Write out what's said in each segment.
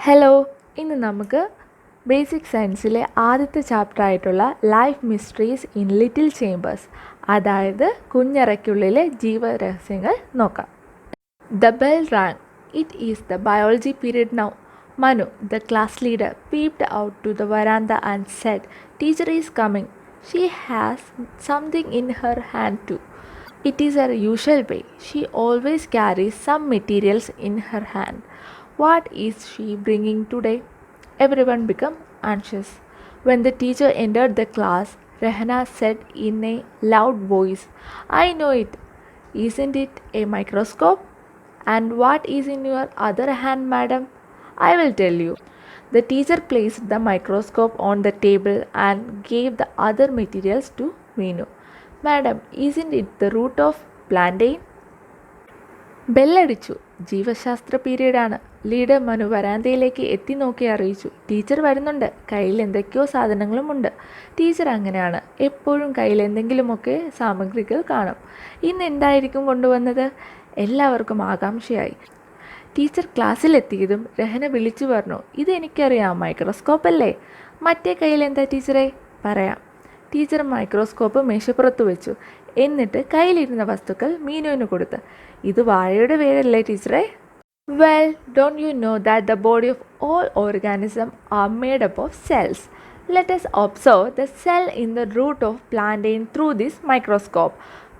Hello, ഇന്ന് നമുക്ക് basic സയൻസിലെ ആദ്യത്തെ ചാപ്റ്ററായിട്ടുള്ള life mysteries in little chambers, അതായത് കുഞ്ഞറയ്ക്കുള്ളിലെ ജീവരഹസ്യങ്ങൾ നോക്കാം. The bell rang. It is the biology period now. Manu, the class leader, peeped out to the veranda and said, "Teacher is coming. She has something in her hand too." It is her usual way. She always carries some materials in her hand. What is she bringing today? Everyone became anxious. When the teacher entered the class, Rehana said in a loud voice, "I know it. Isn't it a microscope? And what is in your other hand, madam? I will tell you." The teacher placed the microscope on the table and gave the other materials to Veenu. "Madam, isn't it the root of plantain?" ബെല്ലടിച്ചു. ജീവശാസ്ത്ര പീരീഡാണ്. Leader Manu വരാന്തയിലേക്ക് എത്തി നോക്കി അറിയിച്ചു. Teacher വരുന്നുണ്ട്. കയ്യിൽ എന്തൊക്കെയോ സാധനങ്ങളുമുണ്ട്. ടീച്ചർ അങ്ങനെയാണ്, എപ്പോഴും കയ്യിൽ എന്തെങ്കിലുമൊക്കെ സാമഗ്രികൾ കാണും. ഇന്ന് എന്തായിരിക്കും കൊണ്ടുവന്നത്? എല്ലാവർക്കും ആകാംക്ഷയായി. ടീച്ചർ ക്ലാസ്സിലെത്തിയതും രഹന വിളിച്ചു പറഞ്ഞു, "ഇതെനിക്കറിയാം, മൈക്രോസ്കോപ്പ് അല്ലേ?" "മറ്റേ കയ്യിൽ എന്താ ടീച്ചറെ?" "പറയാം." ടീച്ചർ മൈക്രോസ്കോപ്പ് മേശപ്പുറത്ത് വെച്ചു. എന്നിട്ട് കയ്യിലിരുന്ന വസ്തുക്കൾ മീനുവിന് കൊടുത്ത്. "ഇത് വാഴയുടെ വേരല്ലേ ടീച്ചറെ?" "Well, don't you know that the body of all organisms are made up of cells? Let us observe the cell in the root of plantain through this microscope.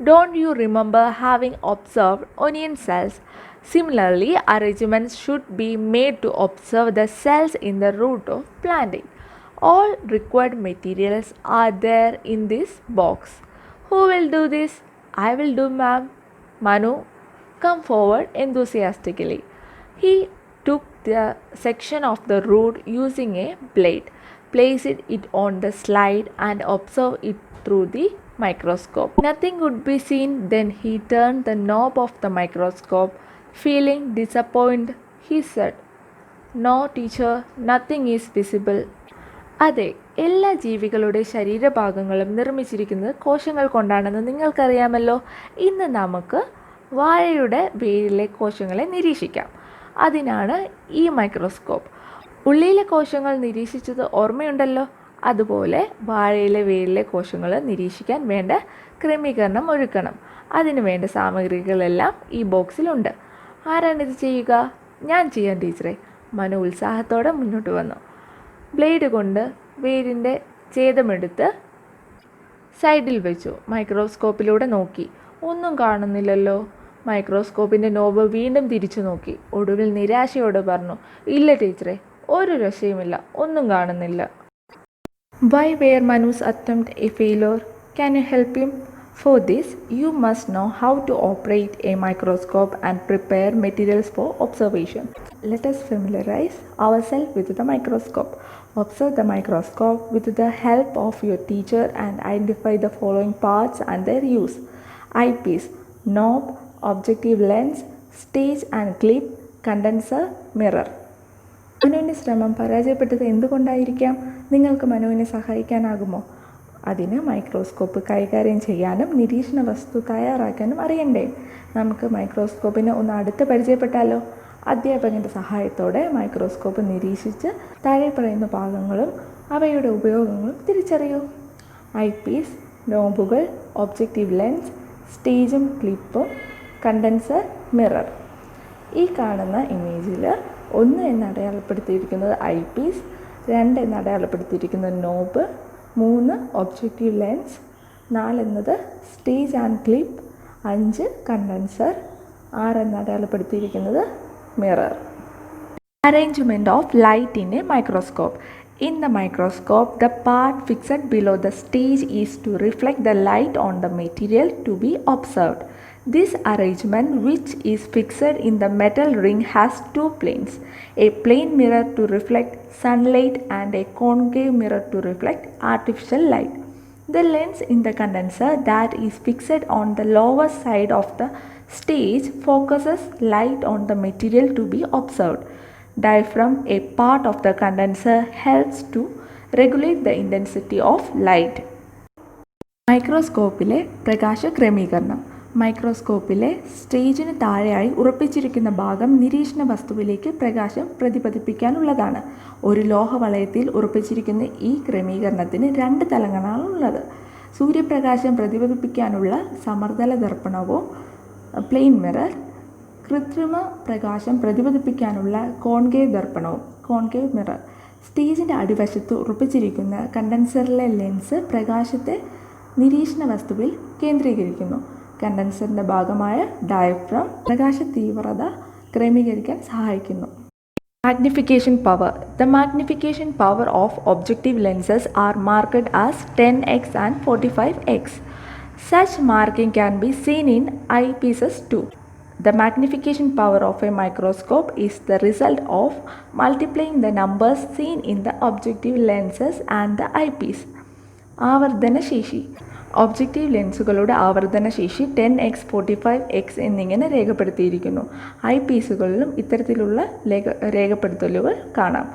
Don't you remember having observed onion cells? Similarly, arrangements should be made to observe the cells in the root of plantain. All required materials are there in this box. Who will do this?" "I will do, ma'am." "Manu, come forward enthusiastically." He took the section of the root using a blade, placed it on the slide and observed it through the microscope. Nothing could be seen. Then he turned the knob of the microscope. Feeling disappointed, he said, "No, teacher, nothing is visible." അതെ, എല്ലാ ജീവികളുടെ ശരീരഭാഗങ്ങളും നിർമ്മിച്ചിരിക്കുന്നത് കോശങ്ങൾ കൊണ്ടാണെന്ന് നിങ്ങൾക്കറിയാമല്ലോ. ഇന്ന് നമുക്ക് വാഴയുടെ വേരിലെ കോശങ്ങളെ നിരീക്ഷിക്കാം. അതിനാണ് ഈ മൈക്രോസ്കോപ്പ്. ഉള്ളിലെ കോശങ്ങൾ നിരീക്ഷിച്ചത് ഓർമ്മയുണ്ടല്ലോ. അതുപോലെ വാഴയിലെ വേരിലെ കോശങ്ങൾ നിരീക്ഷിക്കാൻ വേണ്ട ക്രമീകരണം ഒരുക്കണം. അതിനു വേണ്ട സാമഗ്രികളെല്ലാം ഈ ബോക്സിലുണ്ട്. ആരാണിത് ചെയ്യുക? "ഞാൻ ചെയ്യാം ടീച്ചറെ." മനു ഉത്സാഹത്തോടെ മുന്നോട്ട് വന്നു. ബ്ലേഡ് കൊണ്ട് വേരിൻ്റെ ഛേദമെടുത്ത് സൈഡിൽ വെച്ചു. മൈക്രോസ്കോപ്പിലൂടെ നോക്കി. ഒന്നും കാണുന്നില്ലല്ലോ. മൈക്രോസ്കോപ്പിൻ്റെ നോബ് വീണ്ടും തിരിച്ചു നോക്കി. ഒടുവിൽ നിരാശയോടെ പറഞ്ഞു, "ഇല്ല ടീച്ചറെ, ഒരു രക്ഷയുമില്ല, ഒന്നും കാണുന്നില്ല." "Why were Manu's attempt a failure? Can you help him? For this, you must know how to operate a microscope and prepare materials for observation. Let us familiarize ourselves with the microscope. Observe the microscope with the help of your teacher and identify the following parts and their use: eyepiece, knob, objective lens, stage and clip, condenser, mirror." മനുവിൻ്റെ ശ്രമം പരാജയപ്പെട്ടത് എന്തുകൊണ്ടായിരിക്കാം? നിങ്ങൾക്ക് മനുവിനെ സഹായിക്കാനാകുമോ? അതിന് microscope കൈകാര്യം ചെയ്യാനും നിരീക്ഷണ വസ്തു തയ്യാറാക്കാനും അറിയണ്ടേ? നമുക്ക് മൈക്രോസ്കോപ്പിനെ ഒന്ന് അടുത്ത് പരിചയപ്പെട്ടാലോ? അധ്യാപകൻ്റെ സഹായത്തോടെ മൈക്രോസ്കോപ്പ് നിരീക്ഷിച്ച് താഴെ പറയുന്ന ഭാഗങ്ങളും അവയുടെ ഉപയോഗങ്ങളും തിരിച്ചറിയൂ. ഐപീസ്, നോബുകൾ, ഒബ്ജക്റ്റീവ് ലെൻസ്, സ്റ്റേജും ക്ലിപ്പും, കണ്ടൻസർ, മിറർ. ഈ കാണുന്ന ഇമേജിൽ 1 എന്ന് അടയാളപ്പെടുത്തിയിരിക്കുന്നത് ഐപീസ്, 2 എന്ന് അടയാളപ്പെടുത്തിയിരിക്കുന്നത് നോബ്, 3 ഒബ്ജക്റ്റീവ് ലെൻസ്, 4 എന്നത് സ്റ്റേജ് ആൻഡ് ക്ലിപ്പ്, 5 കണ്ടൻസർ, 6 എന്ന് അടയാളപ്പെടുത്തിയിരിക്കുന്നത് mirror. Arrangement of light in a microscope. In the microscope, the part fixed below the stage is to reflect the light on the material to be observed. This arrangement, which is fixed in the metal ring, has 2 planes: a plane mirror to reflect sunlight and a concave mirror to reflect artificial light. The lens in the condenser that is fixed on the lower side of the stage focuses light on the material to be observed. Diaphragm, a part of the condenser, helps to regulate the intensity of light. മൈക്രോസ്കോപ്പിലെ പ്രകാശ ക്രമീകരണം. മൈക്രോസ്കോപ്പിലെ സ്റ്റേജിന് താഴെയായി ഉറപ്പിച്ചിരിക്കുന്ന ഭാഗം നിരീക്ഷണ വസ്തുവിലേക്ക് പ്രകാശം പ്രതിപതിപ്പിക്കാനുള്ളതാണ്. ഒരു ലോഹവളയത്തിൽ ഉറപ്പിച്ചിരിക്കുന്ന ഈ ക്രമീകരണത്തിന് 2 തലങ്ങളാണുള്ളത്. സൂര്യപ്രകാശം പ്രതിപതിപ്പിക്കാനുള്ള സമതല ദർപ്പണവും പ്ലെയിൻ മിറർ, കൃത്രിമ പ്രകാശം പ്രതിപതിപ്പിക്കാനുള്ള കോൺകേവ് ദർപ്പണവും കോൺകേവ് മിറർ. സ്റ്റേജിൻ്റെ അടിവശത്ത് ഉറപ്പിച്ചിരിക്കുന്ന കണ്ടൻസറിലെ ലെൻസ് പ്രകാശത്തെ നിരീക്ഷണ വസ്തുവിൽ കേന്ദ്രീകരിക്കുന്നു. കണ്ടൻസറിൻ്റെ ഭാഗമായ ഡയഫ്രം പ്രകാശ തീവ്രത ക്രമീകരിക്കാൻ സഹായിക്കുന്നു. Magnification power. The magnification power of objective lenses are marked as 10x and 45x. Such marking can be seen in eyepieces too. The magnification power of a microscope is the result of multiplying the numbers seen in the objective lenses and the eyepiece. ആവർത്തന ശേഷി. Objective ലെൻസുകളുടെ ആവർത്തന ശേഷി 10x 45x എന്നിങ്ങനെ രേഖപ്പെടുത്തിയിരിക്കുന്നു. I പീസുകളിലും ഇത്തരത്തിലുള്ള രേഖപ്പെടുത്തലുകൾ കാണാം.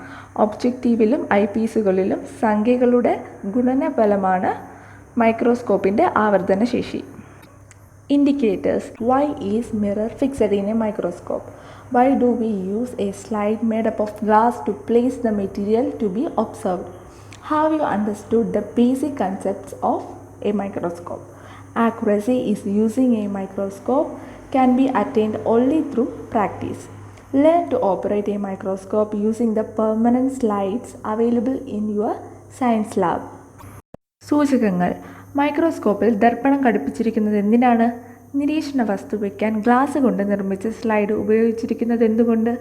ഒബ്ജക്റ്റീവിലും I പീസുകളിലും സംഖ്യകളുടെ ഗുണനഫലമാണ് മൈക്രോസ്കോപ്പിൻ്റെ ആവർത്തന ശേഷി. Indicators. Why is mirror fixed in a microscope? Why do we use a slide made up of glass to place the material to be observed? Have you understood the basic concepts of a microscope? Accuracy is using a microscope can be attained only through practice. Learn to operate a microscope using the permanent slides available in your science lab. സൂചകങ്ങൾ. മൈക്രോസ്കോപ്പിൽ ദർപ്പണം ഘടിപ്പിച്ചിരിക്കുന്നത് എന്തിനാണ്? നിരീക്ഷണ വസ്തു വയ്ക്കാൻ glass കൊണ്ട് നിർമ്മിച്ച slide ഉപയോഗിച്ചിരിക്കുന്നത് എന്തുകൊണ്ട്?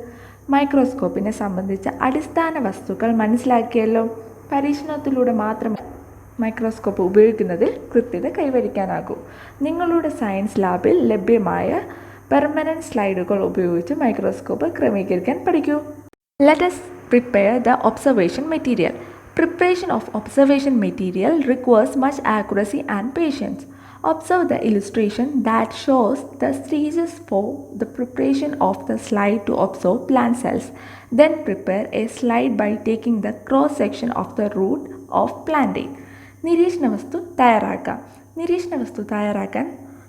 മൈക്രോസ്കോപ്പിനെ സംബന്ധിച്ച അടിസ്ഥാന വസ്തുക്കൾ മനസ്സിലാക്കിയല്ലോ. പരീക്ഷണത്തിലൂടെ മാത്രമേ മൈക്രോസ്കോപ്പ് ഉപയോഗിക്കുന്നതിൽ കൃത്യത കൈവരിക്കാനാകൂ. നിങ്ങളുടെ സയൻസ് ലാബിൽ ലഭ്യമായ പെർമനൻറ്റ് സ്ലൈഡുകൾ ഉപയോഗിച്ച് മൈക്രോസ്കോപ്പ് ക്രമീകരിക്കാൻ പഠിക്കൂ. Let us prepare the observation material. Preparation of observation material requires much accuracy and patience. Observe the illustration that shows the stages for the preparation of the slide to observe plant cells. Then prepare a slide by taking the cross section of the root of plantain. നിരീക്ഷണ വസ്തു തയ്യാറാക്കാം. നിരീക്ഷണ വസ്തു തയ്യാറാക്കാൻ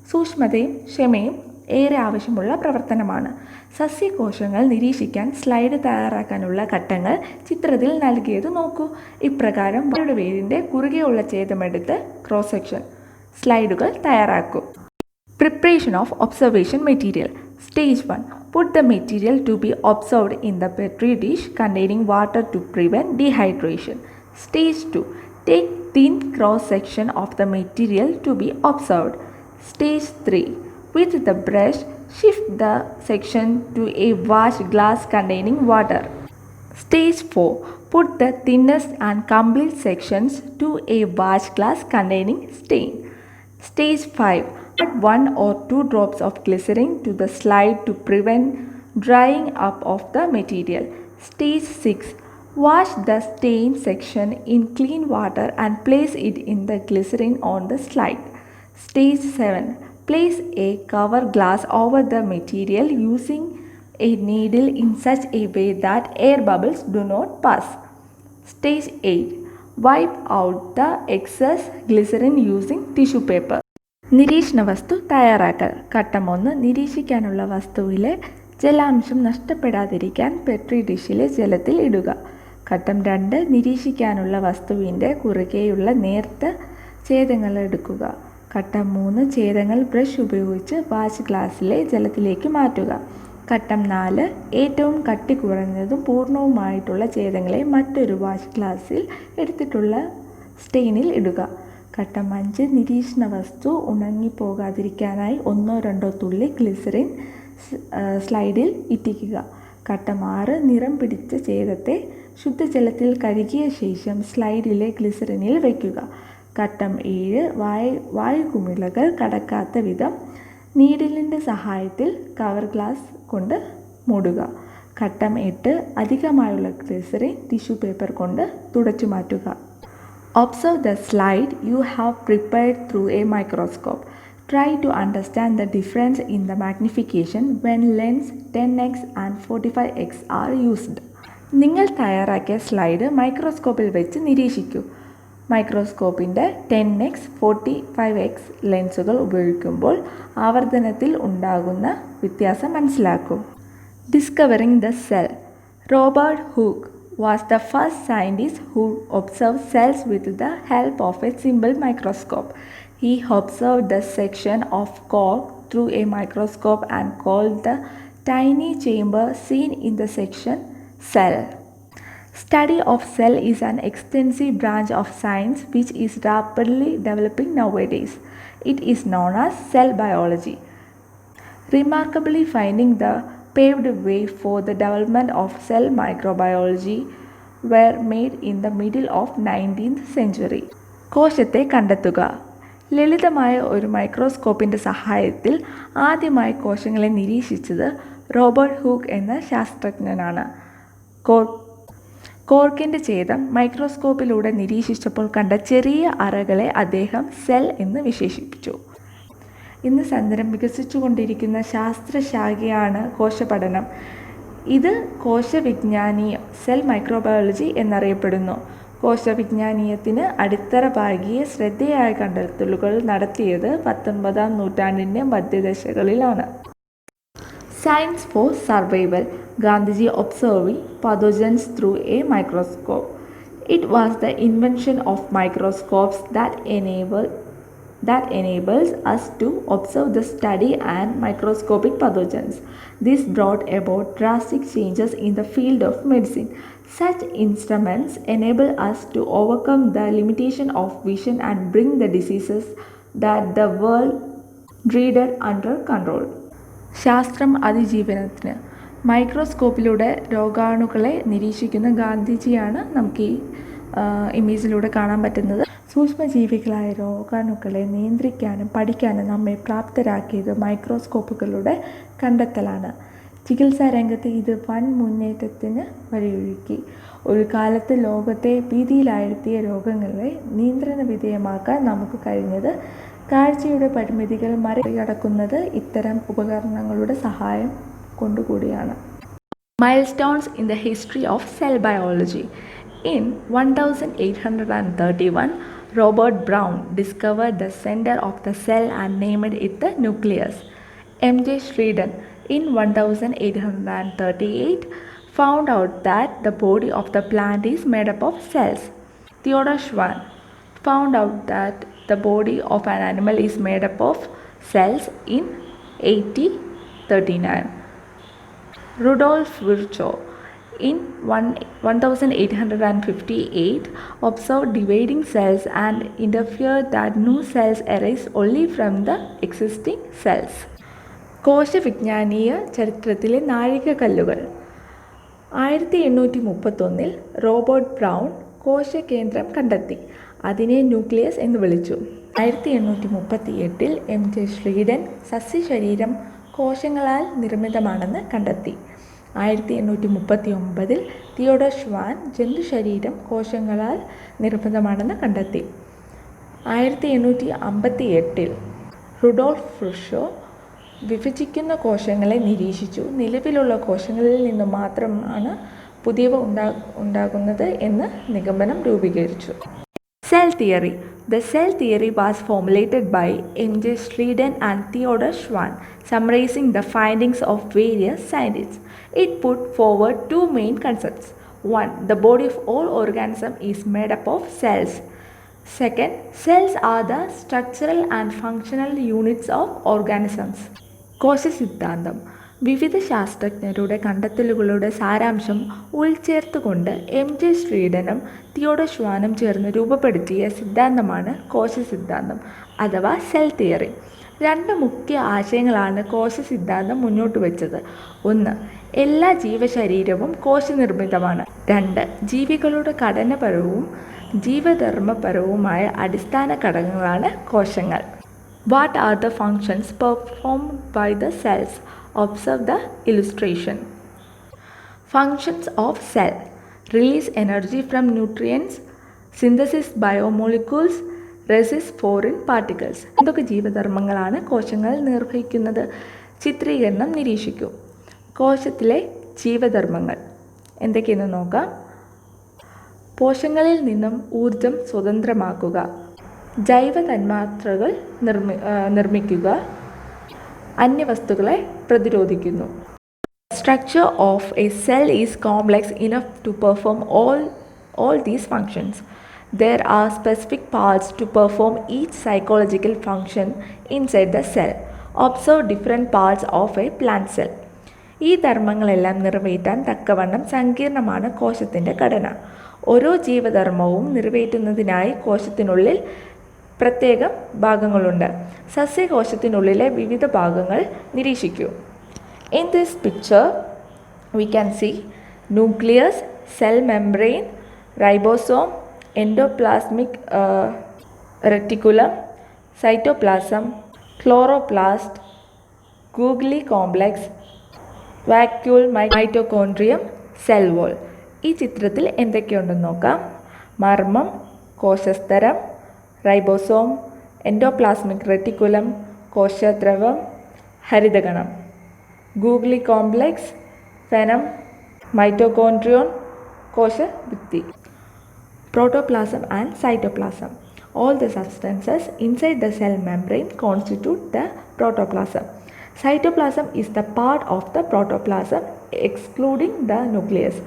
സൂക്ഷ്മതയും ക്ഷമയും ഏറെ ആവശ്യമുള്ള പ്രവർത്തനമാണ്. സസ്യകോശങ്ങൾ നിരീക്ഷിക്കാൻ സ്ലൈഡ് തയ്യാറാക്കാനുള്ള ഘട്ടങ്ങൾ ചിത്രത്തിൽ നൽകിയത് നോക്കൂ. ഇപ്രകാരം വാഴയുടെ വേരിൻ്റെ കുറുകെയുള്ള ഛേദമെടുത്ത് ക്രോസ് സെക്ഷൻ സ്ലൈഡുകൾ തയ്യാറാക്കൂ. Preparation of observation material. Stage 1. Put the material to be observed in the petri dish containing water to prevent dehydration. Stage 2. Take thin cross section of the material to be observed. Stage 3. With the brush, shift the section to a washed glass containing water. Stage 4. Put the thinnest and complete sections to a washed glass containing stain. Stage 5. Add 1 or 2 drops of glycerin to the slide to prevent drying up of the material. Stage 6. Wash the stain section in clean water and place it in the glycerin on the slide. Stage 7. Place a cover glass over the material using a needle in such a way that air bubbles do not pass. Stage 8. Wipe out the excess glycerin using tissue paper. നിരീക്ഷണ വസ്തു തയ്യാറാക്കൽ. ഘട്ടം 1. നിരീക്ഷിക്കാനുള്ള വസ്തുവിലെ ജലാംശം നഷ്ടപ്പെടാതിരിക്കാൻ Petri ഡിഷിലെ ജലത്തിൽ ഇടുക. ഘട്ടം 2. നിരീക്ഷിക്കാനുള്ള വസ്തുവിൻ്റെ കുറുകെയുള്ള നേർത്ത ഛേദങ്ങൾ എടുക്കുക. ഘട്ടം 3. ഛേദങ്ങൾ ബ്രഷ് ഉപയോഗിച്ച് വാഷ് ഗ്ലാസ്സിലെ ജലത്തിലേക്ക് മാറ്റുക. ഘട്ടം 4. ഏറ്റവും കട്ടി കുറഞ്ഞതും പൂർണ്ണവുമായിട്ടുള്ള ഛേദങ്ങളെ മറ്റൊരു വാഷ് ഗ്ലാസ്സിൽ എടുത്തിട്ടുള്ള സ്റ്റെയിനിൽ ഇടുക. ഘട്ടം 5. നിരീക്ഷണ വസ്തു ഉണങ്ങിപ്പോകാതിരിക്കാനായി 1-2 തുള്ളി ഗ്ലിസറിൻ സ്ലൈഡിൽ ഇറ്റിക്കുക. ഘട്ടം 6. നിറം പിടിച്ച ഛേദത്തെ ശുദ്ധജലത്തിൽ കഴുകിയ ശേഷം സ്ലൈഡിലെ ഗ്ലിസറിനിൽ വയ്ക്കുക. ഘട്ടം 7. വായുകുമിളകൾ കടക്കാത്ത വിധം നീഡിലിൻ്റെ സഹായത്തിൽ കവർ ഗ്ലാസ് കൊണ്ട് മൂടുക. ഘട്ടം 8. അധികമായുള്ള ഗ്ലിസറിൻ ടിഷ്യൂ പേപ്പർ കൊണ്ട് തുടച്ചു മാറ്റുക. Observe the slide you have prepared through a microscope. Try to understand the difference in the magnification when lens 10x and 45x are used. നിങ്ങൾ തയ്യാറാക്കിയ സ്ലൈഡ് മൈക്രോസ്കോപ്പിൽ വെച്ച് നിരീക്ഷിക്കൂ. മൈക്രോസ്കോപ്പിൻ്റെ 10x 45x ലെൻസുകൾ ഉപയോഗിക്കുമ്പോൾ ആവർത്തനത്തിൽ ഉണ്ടാകുന്ന വ്യത്യാസം മനസ്സിലാക്കും. Discovering the cell. Robert hook was the first scientist who observed cells with the help of a simple microscope. He observed the section of cork through a microscope and called the tiny chamber seen in the section cell. Study of cell is an extensive branch of science which is rapidly developing nowadays. It is known as cell biology. Remarkably finding the paved way for the development of cell microbiology were made in the middle of 19th century. കോശത്തെ കണ്ടെത്തുക. ലളിതമായ ഒരു മൈക്രോസ്കോപ്പിൻ്റെ സഹായത്തിൽ ആദ്യമായി കോശങ്ങളെ നിരീക്ഷിച്ചത് Robert hook എന്ന ശാസ്ത്രജ്ഞനാണ്. കോർക്കിൻ്റെ ഛേദം മൈക്രോസ്കോപ്പിലൂടെ നിരീക്ഷിച്ചപ്പോൾ കണ്ട ചെറിയ അറകളെ അദ്ദേഹം സെൽ എന്ന് വിശേഷിപ്പിച്ചു. ഇന്ന് സന്ദരം വികസിച്ചുകൊണ്ടിരിക്കുന്ന ശാസ്ത്രശാഖയാണ് കോശപഠനം. ഇത് കോശവിജ്ഞാനീയം സെൽ മൈക്രോബയോളജി എന്നറിയപ്പെടുന്നു. കോശവിജ്ഞാനീയത്തിന് അടിത്തറ പാകിയ ശ്രദ്ധേയമായ കണ്ടെത്തലുകൾ നടത്തിയത് 19ാം നൂറ്റാണ്ടിൻ്റെ മധ്യദശകളിലാണ്. Science for survival. Gandhiji observing pathogens through a microscope. It was the invention of microscopes that enables us to observe the study and microscopic pathogens. This brought about drastic changes in the field of medicine. Such instruments enable us to overcome the limitation of vision and bring the diseases that the world dreaded under control. ശാസ്ത്രം അതിജീവനത്തിന്. മൈക്രോസ്കോപ്പിലൂടെ രോഗാണുക്കളെ നിരീക്ഷിക്കുന്ന ഗാന്ധിജിയാണ് നമുക്ക് ഈ ഇമേജിലൂടെ കാണാൻ പറ്റുന്നത്. സൂക്ഷ്മജീവികളായ രോഗാണുക്കളെ നിയന്ത്രിക്കാനും പഠിക്കാനും നമ്മെ പ്രാപ്തരാക്കിയത് മൈക്രോസ്കോപ്പുകളുടെ കണ്ടെത്തലാണ്. ചികിത്സാ രംഗത്ത് ഇത് വൻ മുന്നേറ്റത്തിന് വഴിയൊരുക്കി. ഒരു കാലത്ത് ലോകത്തെ ഭീതിയിലാഴ്ത്തിയ രോഗങ്ങളെ നിയന്ത്രണ വിധേയമാക്കാൻ നമുക്ക് കഴിഞ്ഞത് കാഴ്ചയുടെ പരിമിതികൾ മറികടക്കുന്നത് ഇത്തരം ഉപകരണങ്ങളുടെ സഹായം കൊണ്ടുകൂടിയാണ്. Milestones in the history of cell biology. In 1831, Robert Brown discovered the center of the cell and named it the nucleus. M.J. Schleiden in 1838 found out that the body of the plant is made up of cells. Theodor Schwann found out that the body of an animal is made up of cells in 1839. Rudolf Virchow in 1858 observed dividing cells and interfered that new cells arise only from the existing cells. കോശവിജ്ഞാനീയ ചരിത്രത്തിലെ നാഴികക്കല്ലുകൾ. 1831 Robert brown കോശകേന്ദ്രം കണ്ടെത്തി. അതിനെ nucleus എന്ന് വിളിച്ചു. 1838 M.J. Schleiden സസ്യശരീരം കോശങ്ങളാൽ നിർമ്മിതമാണെന്ന് കണ്ടെത്തി. 1839 Theodore Schwann ജന്തുശരീരം കോശങ്ങളാൽ നിർമ്മിതമാണെന്ന് കണ്ടെത്തി. 1858 Rudolf Virchow വിഭജിക്കുന്ന കോശങ്ങളെ നിരീക്ഷിച്ചു. നിലവിലുള്ള കോശങ്ങളിൽ നിന്ന് മാത്രമാണ് പുതിയവ ഉണ്ടാകുന്നത് എന്ന് നിഗമനം രൂപീകരിച്ചു. Cell theory. The cell theory was formulated by M.J. Schleiden and Theodor Schwann, summarizing the findings of various scientists. It put forward two main concepts. One, the body of all organisms is made up of cells. Second, cells are the structural and functional units of organisms. കോശസിദ്ധാന്തം. വിവിധ ശാസ്ത്രജ്ഞരുടെ കണ്ടെത്തലുകളുടെ സാരാംശം ഉൾച്ചേർത്തുകൊണ്ട് M.J. ശ്ലീഡനും Theodore ഷ്വാനും ചേർന്ന് രൂപപ്പെടുത്തിയ സിദ്ധാന്തമാണ് കോശസിദ്ധാന്തം അഥവാ cell theory. രണ്ട് മുഖ്യ ആശയങ്ങളാണ് കോശസിദ്ധാന്തം മുന്നോട്ട് വച്ചത്. ഒന്ന്, എല്ലാ ജീവശരീരവും കോശനിർമ്മിതമാണ്. രണ്ട്, ജീവികളുടെ ഘടനപരവും ജീവധർമ്മപരവുമായ അടിസ്ഥാന ഘടകങ്ങളാണ് കോശങ്ങൾ. What are the functions performed by the cells? Observe the illustration. Functions of cell: release energy from nutrients, synthesis biomolecules, resist foreign particles. എന്തൊക്കെ ജീവധർമ്മങ്ങളാണ് കോശങ്ങൾ നിർവഹിക്കുന്നത്? ചിത്രീകരണം നിരീക്ഷിക്കൂ. കോശത്തിലെ ജീവധർമ്മങ്ങൾ എന്തൊക്കെയെന്ന് നോക്കാം. പോഷകങ്ങളിൽ നിന്നും ഊർജം സ്വതന്ത്രമാക്കുക, ജൈവ തന്മാത്രകൾ നിർമ്മിക്കുക, അന്യവസ്തുക്കളെ പ്രതിരോധിക്കുന്നു. Structure of a cell is complex enough to perform all these functions. There are specific parts to perform each psychological function inside the cell. Observe different parts of a plant cell. ഈ ധർമ്മങ്ങളെല്ലാം നിറവേറ്റാൻ തക്കവണ്ണം സങ്കീർണമാണ് കോശത്തിൻ്റെ ഘടന. ഓരോ ജീവധർമ്മവും നിറവേറ്റുന്നതിനായി കോശത്തിനുള്ളിൽ പ്രത്യേകം ഭാഗങ്ങളുണ്ട്. സസ്യകോശത്തിനുള്ളിലെ വിവിധ ഭാഗങ്ങൾ നിരീക്ഷിക്കൂ. In this picture, we can see nucleus, cell membrane, ribosome, endoplasmic reticulum, cytoplasm, chloroplast, Golgi complex, vacuole, mitochondrium, cell wall. ഈ ചിത്രത്തിൽ എന്തൊക്കെയുണ്ടെന്ന് നോക്കാം. മർമ്മം, കോശസ്തരം, റൈബോസോം, എൻഡോപ്ലാസ്മിക് റെറ്റിക്കുലം, കോശദ്രവം, ഹരിതകണം, Golgi complex, venom, mitochondrion, കോശഭിത്തി, protoplasm and cytoplasm. All the substances inside the cell membrane constitute the protoplasm. Cytoplasm is the part of the protoplasm excluding the nucleus.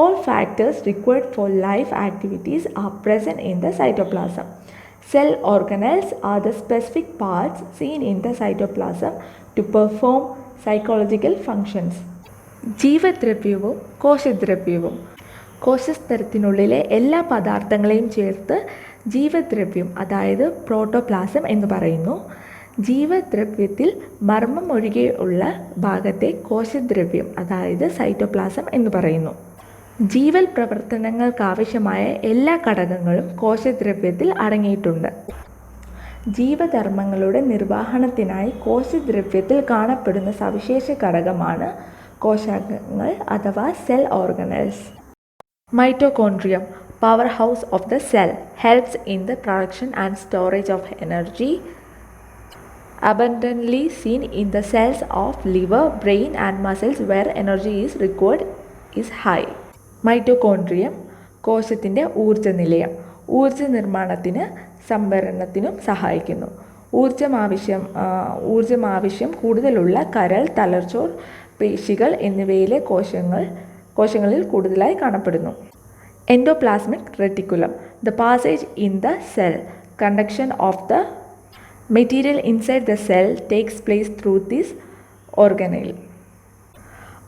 All factors required for life activities are present in the cytoplasm. Cell organelles are the specific parts seen in the cytoplasm to perform psychological functions. ജീവദ്രവ്യവും കോശദ്രവ്യവും. കോശസ്തരത്തിനുള്ളിലെ എല്ലാ പദാർത്ഥങ്ങളെയും ചേർത്ത് ജീവദ്രവ്യം അതായത് protoplasm എന്ന് പറയുന്നു. ജീവദ്രവ്യത്തിൽ മർമ്മം ഒഴികെയുള്ള ഭാഗത്തെ കോശദ്രവ്യം അതായത് cytoplasm എന്ന് പറയുന്നു. ജീവൽ പ്രവർത്തനങ്ങൾക്കാവശ്യമായ എല്ലാ ഘടകങ്ങളും കോശദ്രവ്യത്തിൽ അടങ്ങിയിട്ടുണ്ട്. ജീവധർമ്മങ്ങളുടെ നിർവഹണത്തിനായി കോശദ്രവ്യത്തിൽ കാണപ്പെടുന്ന സവിശേഷ ഘടകമാണ് കോശാംഗങ്ങൾ അഥവാ cell organelles. Mitochondrium, power house of the cell, helps in the production and storage of energy. Abundantly seen in the cells of liver, brain and muscles where energy is required is high. മൈറ്റോകോൺഡ്രിയം കോശത്തിൻ്റെ ഊർജ്ജനിലയം. ഊർജ്ജ നിർമ്മാണത്തിന് സംഭരണത്തിനും സഹായിക്കുന്നു. ഊർജ്ജം ആവശ്യം കൂടുതലുള്ള കരൾ, തലച്ചോർ, പേശികൾ എന്നിവയിലെ കോശങ്ങളിൽ കൂടുതലായി കാണപ്പെടുന്നു. Endoplasmic reticulum, the passage in the cell. Conduction of the material inside the cell takes place through this organelle,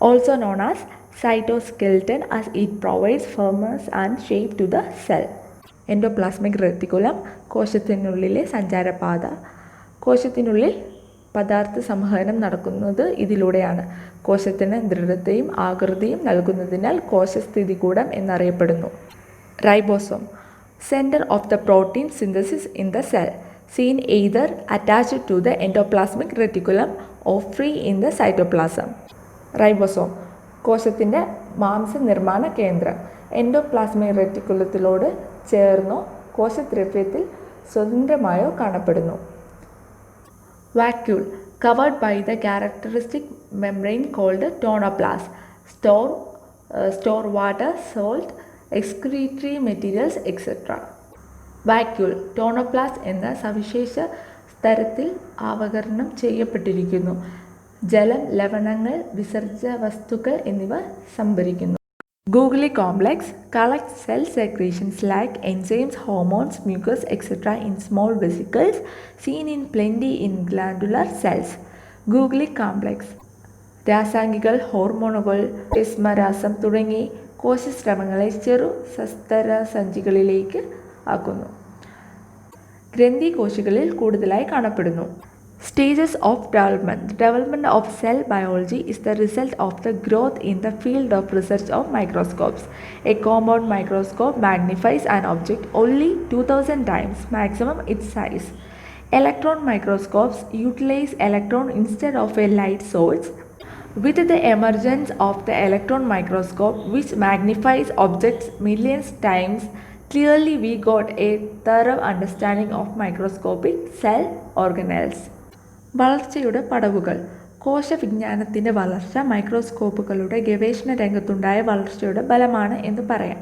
also known as cytoskeleton, as it provides firmness and shape to the cell. Endoplasmic reticulum, കോശത്തിനുള്ളിലെ സഞ്ചാരപാത. കോശത്തിനുള്ളിൽ പദാർത്ഥ സംവഹനം നടക്കുന്നത് ഇതിലൂടെയാണ്. കോശത്തിന് ദൃഢതയും ആകൃതിയും നൽകുന്നതിനാൽ കോശസ്ഥിതികൂടം എന്നറിയപ്പെടുന്നു. Ribosome, centre of the protein synthesis in the cell, seen either attached to the endoplasmic reticulum or free in the cytoplasm. Ribosome കോശത്തിൻ്റെ മാംസനിർമ്മാണ കേന്ദ്രം. Endoplasmic റെറ്റിക്കുലത്തിലോട് ചേർന്നോ കോശദ്രവ്യത്തിൽ സ്വതന്ത്രമായോ കാണപ്പെടുന്നു. Vacuole, covered by the characteristic membrane called tonoplast, store water, salt, excretory materials, etc. Vacuole tonoplast എന്ന സവിശേഷ സ്തരത്തിൽ ആവരണം ചെയ്യപ്പെട്ടിരിക്കുന്നു. ജലം, ലവണങ്ങൾ, വിസർജ്യ വസ്തുക്കൾ എന്നിവ സംഭരിക്കുന്നു. Golgi complex collects cell secretions like enzymes, hormones, mucus, etc. in small vesicles seen in plenty in glandular cells. Golgi complex രാസാംഗികൾ, ഹോർമോണുകൾ, എസ്മരാസം തുടങ്ങി കോശസ്രവങ്ങളെ ചെറു സസ്തരസഞ്ചികളിലേക്ക് ആക്കുന്നു. ഗ്രന്ഥികോശങ്ങളിൽ കൂടുതലായി കാണപ്പെടുന്നു. Stages of development. The development of cell biology is the result of the growth in the field of research of microscopes. A compound microscope magnifies an object only 2000 times maximum its size. Electron microscopes utilize electron instead of a light source. With the emergence of the electron microscope, which magnifies objects millions times, clearly we got a thorough understanding of microscopic cell organelles. വളർച്ചയുടെ പടവുകൾ. കോശവിജ്ഞാനത്തിൻ്റെ വളർച്ച മൈക്രോസ്കോപ്പുകളുടെ ഗവേഷണ രംഗത്തുണ്ടായ വളർച്ചയുടെ ഫലമാണ് എന്ന് പറയാം.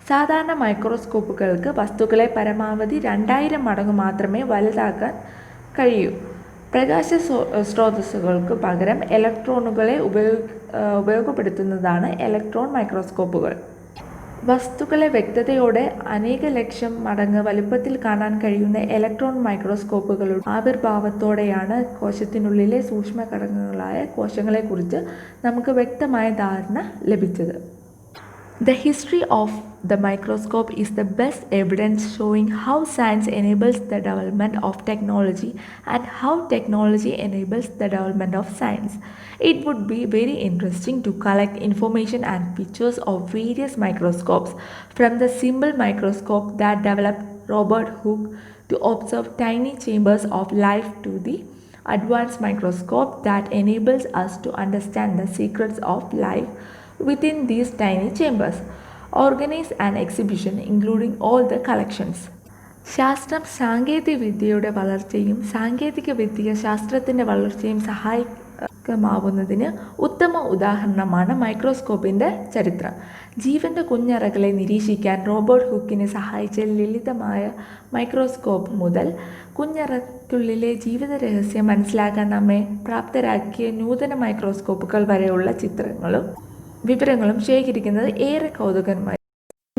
സാധാരണ മൈക്രോസ്കോപ്പുകൾക്ക് വസ്തുക്കളെ പരമാവധി 2000 മടങ്ങ് മാത്രമേ വലുതാക്കാൻ കഴിയൂ. പ്രകാശ സ്രോതസ്സുകൾക്ക് പകരം ഇലക്ട്രോണുകളെ ഉപയോഗപ്പെടുത്തുന്നതാണ് ഇലക്ട്രോൺ മൈക്രോസ്കോപ്പുകൾ. വസ്തുക്കളെ വ്യക്തതയോടെ അനേക ലക്ഷം മടങ്ങ് വലുപ്പത്തിൽ കാണാൻ കഴിയുന്ന ഇലക്ട്രോൺ മൈക്രോസ്കോപ്പുകളുടെ ആവിർഭാവത്തോടെയാണ് കോശത്തിനുള്ളിലെ സൂക്ഷ്മഘടകങ്ങളായ കോശങ്ങളെക്കുറിച്ച് നമുക്ക് വ്യക്തമായ ധാരണ ലഭിച്ചത്. The history of the microscope is the best evidence showing how science enables the development of technology and how technology enables the development of science. It would be very interesting to collect information and pictures of various microscopes, from the simple microscope that developed Robert Hooke to observe tiny chambers of life to the advanced microscope that enables us to understand the secrets of life within these tiny chambers. Organize an exhibition including all the collections. ശാസ്ത്രം സാങ്കേതികവിദ്യയുടെ വളർച്ചയും സാങ്കേതികവിദ്യ ശാസ്ത്രത്തിൻ്റെ വളർച്ചയും സഹായകമാവുന്നതിന് ഉത്തമ ഉദാഹരണമാണ് മൈക്രോസ്കോപ്പിൻ്റെ ചരിത്രം. ജീവൻ്റെ കുഞ്ഞറകളെ നിരീക്ഷിക്കാൻ റോബർട്ട് ഹുക്കിനെ സഹായിച്ച ലളിതമായ മൈക്രോസ്കോപ്പ് മുതൽ കുഞ്ഞറയ്ക്കുള്ളിലെ ജീവിത രഹസ്യം മനസ്സിലാക്കാൻ നമ്മെ പ്രാപ്തരാക്കിയ നൂതന മൈക്രോസ്കോപ്പുകൾ വരെയുള്ള ചിത്രങ്ങളും വിവരങ്ങളും ശേഖരിക്കുന്നത് ഏറെ കൗതുകമായി.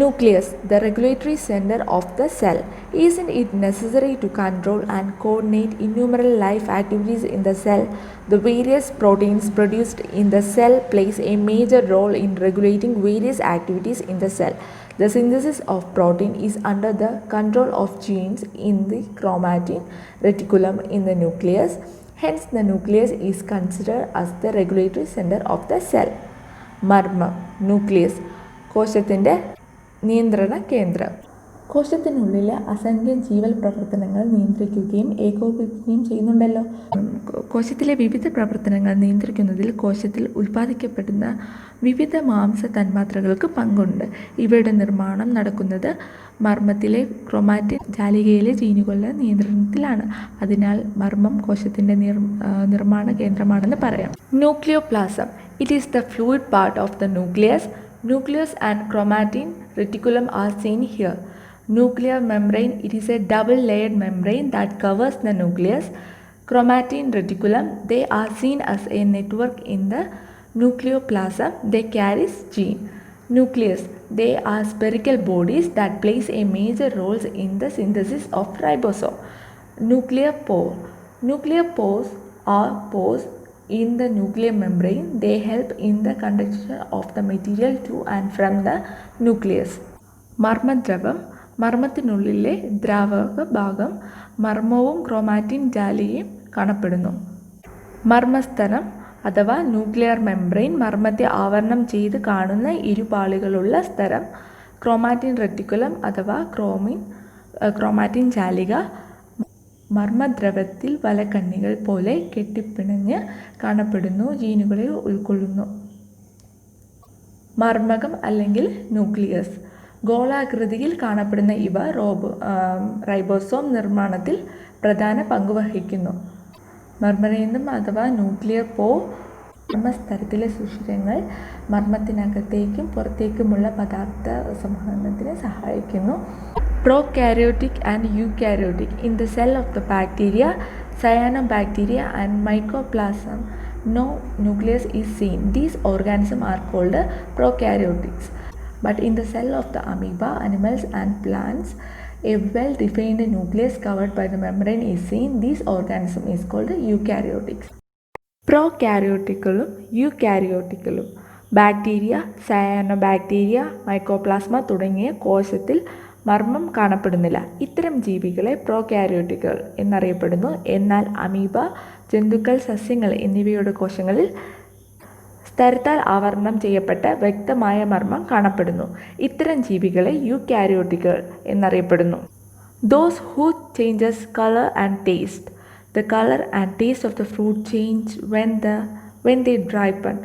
Nucleus, the regulatory center of the cell. Isn't it necessary to control and coordinate innumerable life activities in the cell? The various proteins produced in the cell plays a major role in regulating various activities in the cell. The synthesis of protein is under the control of genes in the chromatin reticulum in the nucleus. Hence, the nucleus is considered as the regulatory center of the cell. മർമ്മം, nucleus, കോശത്തിൻ്റെ നിയന്ത്രണ കേന്ദ്രം. കോശത്തിനുള്ളിലെ അസംഖ്യം ജീവൽ പ്രവർത്തനങ്ങൾ നിയന്ത്രിക്കുകയും ഏകോപിപ്പിക്കുകയും ചെയ്യുന്നുണ്ടല്ലോ. കോശത്തിലെ വിവിധ പ്രവർത്തനങ്ങൾ നിയന്ത്രിക്കുന്നതിൽ കോശത്തിൽ ഉൽപ്പാദിക്കപ്പെടുന്ന വിവിധ മാംസ തന്മാത്രകൾക്ക് പങ്കുണ്ട്. ഇവയുടെ നിർമ്മാണം നടക്കുന്നത് മർമ്മത്തിലെ ക്രോമാറ്റിൻ ജാലികയിലെ ജീനുകളുടെ നിയന്ത്രണത്തിലാണ്. അതിനാൽ മർമ്മം കോശത്തിൻ്റെ നിർമ്മാണ കേന്ദ്രമാണെന്ന് പറയാം. Nucleoplasm. It is the fluid part of the nucleus. Nucleus and chromatin reticulum are seen here. Nuclear membrane. It is a double-layered membrane that covers the nucleus. Chromatin reticulum. They are seen as a network in the nucleoplasm. They carry gene. Nucleus. They are spherical bodies that plays a major role in the synthesis of ribosome. Nuclear pore. Nuclear pores are pores in the nuclear membrane. They help in the conduction of the material to and from the nucleus. മർമ്മദ്രവം. മർമ്മത്തിനുള്ളിലെ ദ്രാവക ഭാഗം മർമ്മവും chromatin ജാലികയും കാണപ്പെടുന്നു. മർമ്മസ്തരം അഥവാ nuclear membrane. മർമ്മത്തെ ആവരണം ചെയ്ത് കാണുന്ന ഇരുപാളികളുള്ള സ്തരം. Chromatin reticulum അഥവാ chromatin ജാലിക. മർമ്മദ്രവത്തിൽ വലക്കണ്ണികൾ പോലെ കെട്ടിപ്പിണഞ്ഞ് കാണപ്പെടുന്നു. ജീനുകളെ ഉൾക്കൊള്ളുന്നു. മർമ്മകം അല്ലെങ്കിൽ ന്യൂക്ലിയസ്. ഗോളാകൃതിയിൽ കാണപ്പെടുന്ന ഇവ റൈബോസോം നിർമ്മാണത്തിൽ പ്രധാന പങ്കുവഹിക്കുന്നു. മർമ്മരേന്ദ്രം അഥവാ ന്യൂക്ലിയർ മർമ്മസ്തരത്തിലെ സുഷിരങ്ങൾ മർമ്മത്തിനകത്തേക്കും പുറത്തേക്കുമുള്ള പദാർത്ഥ സംവഹനത്തിന് സഹായിക്കുന്നു. Prokaryotic and eukaryotic. In the cell of the bacteria, cyanobacteria and mycoplasm, no nucleus is seen. These organisms are called prokaryotics. But in the cell of the amoeba, animals and plants, a well-defined nucleus covered by the membrane is seen. This organism is called eukaryotics. Prokaryoticകളും eukaryoticകളും. Bacteria, cyanobacteria, mycoplasma തുടങ്ങിയ കോശത്തിൽ മർമ്മം കാണപ്പെടുന്നില്ല. ഇത്തരം ജീവികളെ പ്രോകാരിയോട്ടുകൾ എന്നറിയപ്പെടുന്നു. എന്നാൽ amoeba, ജന്തുക്കൾ, സസ്യങ്ങൾ എന്നിവയുടെ കോശങ്ങളിൽ സ്തരത്താൽ ആവരണം ചെയ്യപ്പെട്ട വ്യക്തമായ മർമ്മം കാണപ്പെടുന്നു. ഇത്തരം ജീവികളെ യൂകാരിയോട്ടുകൾ എന്നറിയപ്പെടുന്നു. Those who changes color and taste. The color and taste of the fruit change when they ripen.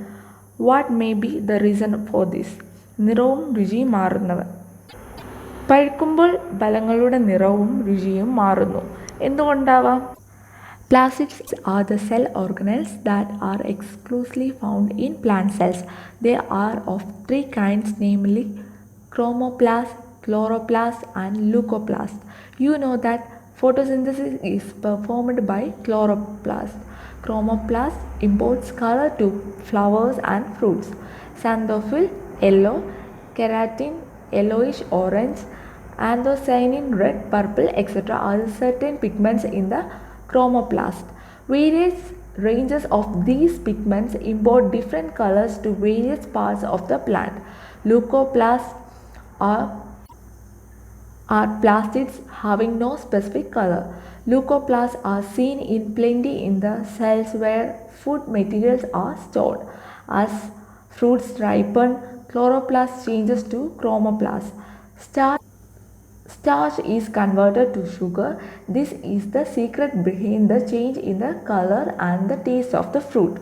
What may be the reason for this? നിറവും രുചിയും മാറുന്നവ. പഴുക്കുമ്പോൾ ഫലങ്ങളുടെ നിറവും രുചിയും മാറുന്നു. എന്തുകൊണ്ടാവാം? Plastids are the cell organelles that are exclusively found in plant cells. They are of three kinds, namely chromoplast, chloroplast, and leucoplast. You know that photosynthesis is performed by chloroplast. Chromoplast imports color to flowers and fruits. Xanthophyll, yellow, keratin, yellowish orange, anthocyanin, red, purple, etc. are certain pigments in the chromoplast. Various ranges of these pigments import different colors to various parts of the plant. Leucoplasts are plastids having no specific color. Leucoplasts are seen in plenty in the cells where food materials are stored. As fruits ripen, chloroplast changes to chromoplast. Starch is converted to sugar. This is the secret behind the change in the color and the taste of the fruit.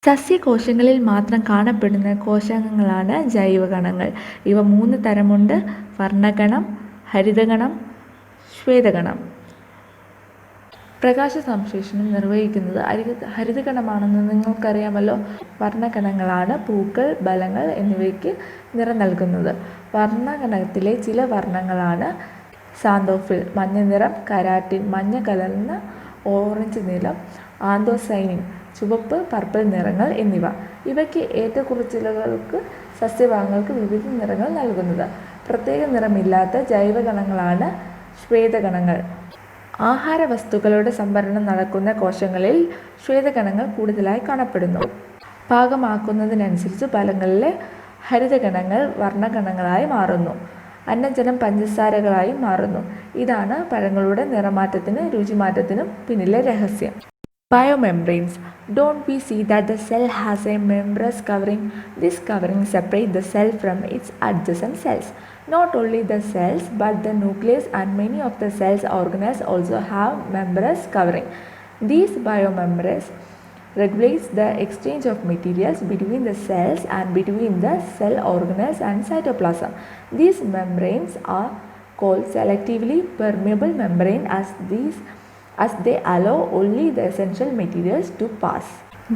സസ്യകോശങ്ങളിൽ മാത്രം കാണപ്പെടുന്ന കോശാംഗങ്ങളാണ് ജൈവകണങ്ങൾ. ഇവ 3 തരമുണ്ട്: വർണ്ണകണം, ഹരിതകണം, ശ്വേതകണം. പ്രകാശ സംശ്ലേഷണം നിർവഹിക്കുന്നത് ഹരിതകണമാണെന്ന് നിങ്ങൾക്കറിയാമല്ലോ. വർണ്ണകണങ്ങളാണ് പൂക്കൾ, ഫലങ്ങൾ എന്നിവയ്ക്ക് നിറം നൽകുന്നത്. വർണ്ണകണത്തിലെ ചില വർണ്ണങ്ങളാണ് സാന്തോഫിൽ മഞ്ഞ നിറം, കരാറ്റിൻ മഞ്ഞ കലർന്ന ഓറഞ്ച് നിറം, ആന്തോസൈനിൻ ചുവപ്പ്, പർപ്പിൾ നിറങ്ങൾ എന്നിവ. ഇവയ്ക്ക് ഏറ്റക്കുറച്ചിലുകൾക്ക് സസ്യഭാഗങ്ങൾക്ക് വിവിധ നിറങ്ങൾ നൽകുന്നത്. പ്രത്യേക നിറമില്ലാത്ത ജൈവകണങ്ങളാണ് ശ്വേതകണങ്ങൾ. ആഹാരവസ്തുക്കളുടെ സംഭരണം നടക്കുന്ന കോശങ്ങളിൽ ശ്വേതകണങ്ങൾ കൂടുതലായി കാണപ്പെടുന്നു. പാകമാക്കുന്നതിനനുസരിച്ച് ഫലങ്ങളിലെ ഹരിതകണങ്ങൾ വർണ്ണകണങ്ങളായി മാറുന്നു. അന്നജനം പഞ്ചസാരകളായി മാറുന്നു. ഇതാണ് പഴങ്ങളുടെ നിറമാറ്റത്തിനും രുചിമാറ്റത്തിനും പിന്നിലെ രഹസ്യം. Biomembranes. Don't we see that the cell has a membranous covering? This covering separates the cell from its adjacent cells. Not only the cells, but the nucleus and many of the cell's organelles also have membranous covering. These biomembranes regulates the exchange of materials between the cells and between the cell organelles and cytoplasm. These membranes are called selectively permeable membrane as they allow only the essential materials to pass.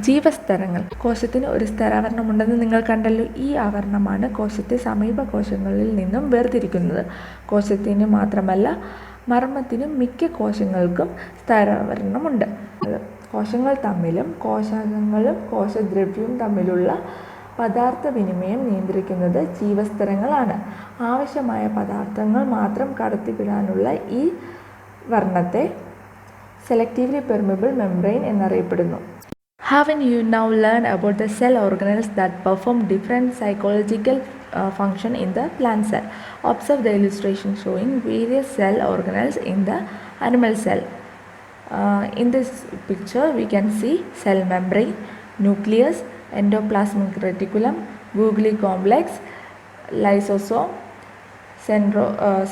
ജീവസ്തരങ്ങൾ. കോശത്തിന് ഒരു സ്തരാവരണമുണ്ടെന്ന് നിങ്ങൾ കണ്ടല്ലോ. ഈ ആവരണമാണ് കോശത്തെ സമീപ കോശങ്ങളിൽ നിന്നും വേർതിരിക്കുന്നത്. കോശത്തിന് മാത്രമല്ല, മർമ്മത്തിനും മിക്ക കോശങ്ങൾക്കും സ്തരാവരണമുണ്ട്. കോശങ്ങൾ തമ്മിലും കോശാംഗങ്ങളും കോശദ്രവ്യവും തമ്മിലുള്ള പദാർത്ഥ വിനിമയം നിയന്ത്രിക്കുന്നത് ജീവസ്തരങ്ങളാണ്. ആവശ്യമായ പദാർത്ഥങ്ങൾ മാത്രം കടത്തിവിടാനുള്ള ഈ വർണ്ണത്തെ സെലക്റ്റീവ്ലി പെർമിബിൾ മെംബ്രെയിൻ എന്നറിയപ്പെടുന്നു. Haven't you now learned about the cell organelles that perform different psychological function in the plant cell? Observe the illustration showing various cell organelles in the animal cell. In this picture we can see cell membrane, nucleus, endoplasmic reticulum, Golgi complex, lysosome,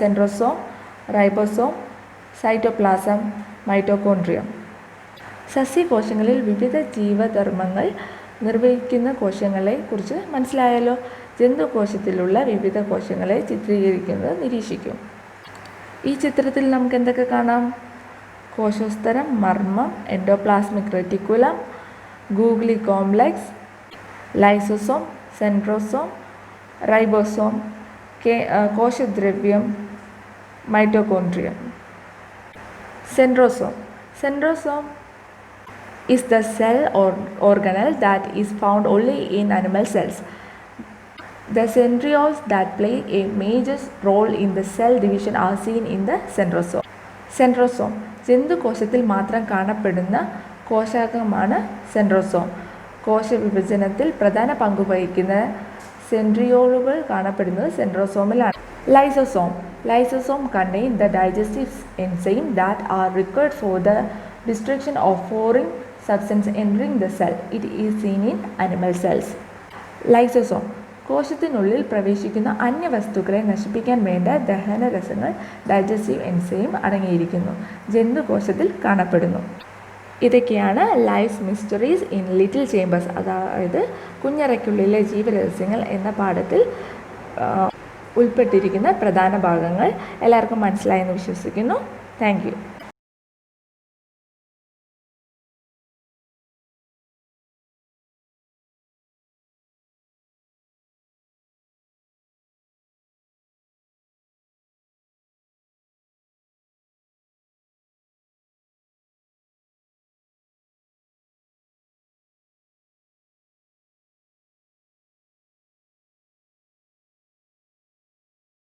centrosome, ribosome, cytoplasm, mitochondrium. സസ്യകോശങ്ങളിൽ വിവിധ ജീവധർമ്മങ്ങൾ നിർവഹിക്കുന്ന കോശങ്ങളെ കുറിച്ച് മനസ്സിലായല്ലോ. ജന്തുകോശത്തിലുള്ള വിവിധ കോശങ്ങളെ ചിത്രീകരിക്കുന്നത് നിരീക്ഷിക്കും. ഈ ചിത്രത്തിൽ നമുക്ക് എന്തൊക്കെ കാണാം? കോശോസ്തരം, മർമ്മം, endoplasmic reticulum, Golgi complex, lysosome, centrosome, ribosome, കോശദ്രവ്യം, mitochondrium. Centrosome is the cell organelle that is found only in animal cells. The centrioles that play a major role in the cell division are seen in the centrosome. ജന്തുകോശത്തിൽ മാത്രം കാണപ്പെടുന്ന കോശാംഗമാണ് centrosome. കോശവിഭജനത്തിൽ പ്രധാന പങ്കുവഹിക്കുന്ന സെൻട്രിയോളുകൾ കാണപ്പെടുന്നത് സെൻട്രോസോമിലാണ്. Lysosome contain the digestive enzyme that are required for the destruction of foreign substance entering the cell. It is seen in animal cells. Lysosome കോശത്തിനുള്ളിൽ പ്രവേശിക്കുന്ന അന്യവസ്തുക്കളെ നശിപ്പിക്കാൻ വേണ്ട ദഹനരസങ്ങൾ digestive enzyme അടങ്ങിയിരിക്കുന്നു. ജന്തുകോശത്തിൽ കാണപ്പെടുന്നു. ഇതൊക്കെയാണ് life's mysteries in little chambers, അതായത് കുഞ്ഞറയ്ക്കുള്ളിലെ ജീവരഹസ്യങ്ങൾ എന്ന പാഠത്തിൽ ഉൾപ്പെട്ടിരിക്കുന്ന പ്രധാന ഭാഗങ്ങൾ. എല്ലാവർക്കും മനസ്സിലായെന്ന് വിശ്വസിക്കുന്നു. Thank you.